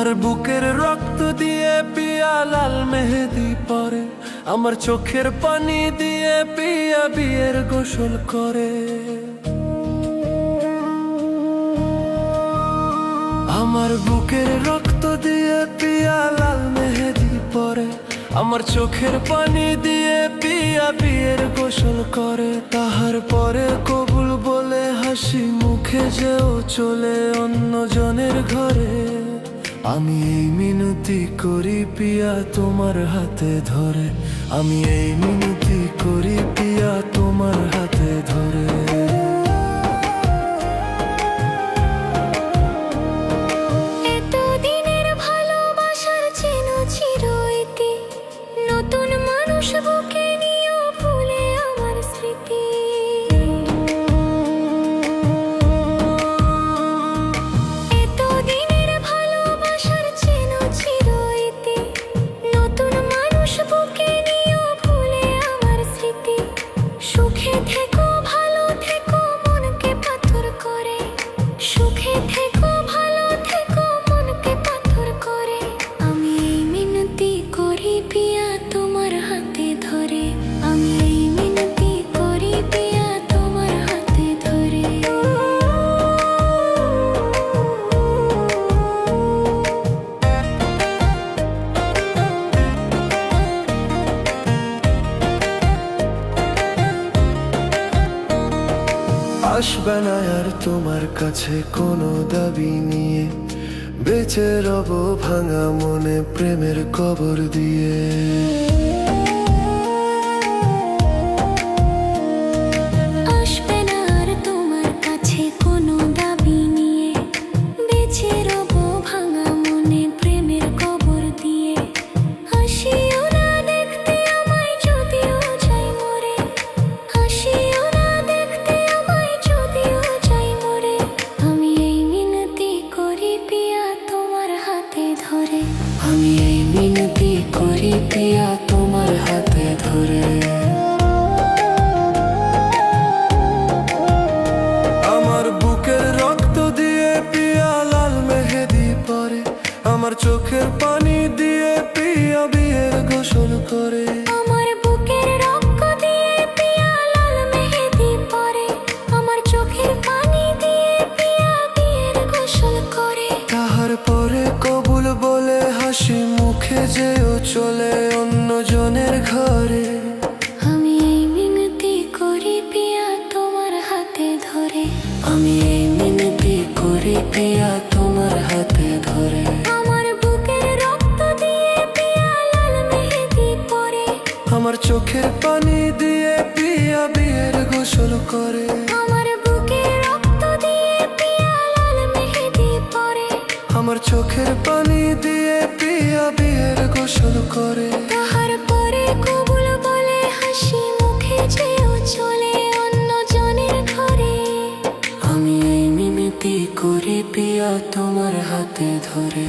আমার বুকের রক্ত দিয়ে পিয়া লাল মেহেদি পরে, আমার চোখের পানি দিয়ে পিয়া বিয়ের গোসল করে। আমার বুকের রক্ত দিয়ে পিয়া লাল মেহেদি পরে, আমার চোখের পানি দিয়ে পিয়া বিয়ের গোসল করে। তাহার পরে কবুল বলে হাসি মুখে যেও চলে অন্য জনের ঘরে। আমি এই মিনতি করি পিয়া তোমার হাতে ধরে, আমি এই মিনতি করি পিয়া তোমার হাতে ধরে। এতদিনের ভালোবাসার চেন চিরইতি, নতুন মানুষ বুকে নিয়েও ভুলে আমার স্মৃতি। এতদিনের ভালোবাসার চেন চিরইতি, নতুন মানুষ বুকে নিয়েও ভুলে আমার স্মৃতি। সুখে থেকো ভালো থেকো মনকে পাথর করে, সুখে থেকো ভালো থেকো মনকে পাথর করে। আমি এই মিনতি করি পিয়া তোমার হাতে ধরে, আমি এই মিনতি করি পিয়া তোমার হাতে ধরে। আসবে না আর তোমার কাছে কোনো দাবি নিয়ে, বেঁচে রব ভাঙা মনে প্রেমের কবর দিয়ে। আসবে না আর তোমার কাছে কোনো দাবি নিয়ে, বেঁচে রব ভাঙা মনে প্রেমের কবর দিয়ে। হাসিও না দেখতে আমায় যদিও যাই মরে, হাসিও না দেখতে আমায় যদিও যাই মরে। আমি এই মিনতি করি পিয়া তোমার হাতে ধরে, আমি এই মিনতি করি পিয়া তোমার হাতে ধরে। আমার বুকের রক্ত দিয়ে পিয়া লাল মেহেদি পরে, আমার চোখের পানি দিয়ে পিয়া বিয়ের গোসল করে। আমার বুকের রক্ত দিয়ে পিয়া লাল মেহেদি পরে, আমার চোখের পানি দিয়ে পিয়া বিয়ের গোসল করে। তাহার পরে কবুল বলে হাসি মুখে যেও চলে অন্য জনের ঘরে। আমি এই মিনতি করি পিয়া তোমার হাতে ধরে, আমি এই মিনতি করি পিয়া তোমার হাতে ধরে। আমার বুকের রক্ত দিয়ে পিয়া লাল মেহেদি পরে, আমার চোখের পানি দিয়ে পিয়া বিয়ের গোসল করে। আমার বুকের রক্ত দিয়ে পিয়া লাল মেহেদি পরে, আমার চোখের পানি দিয়ে পিয়া বিয়ের গোসল করে। তাহার পরে কবুল বলে হাসি মুখে যেও চলে অন্য জনের ঘরে। আমি এই মিনতি করি পিয়া তোমার হাতে ধরে।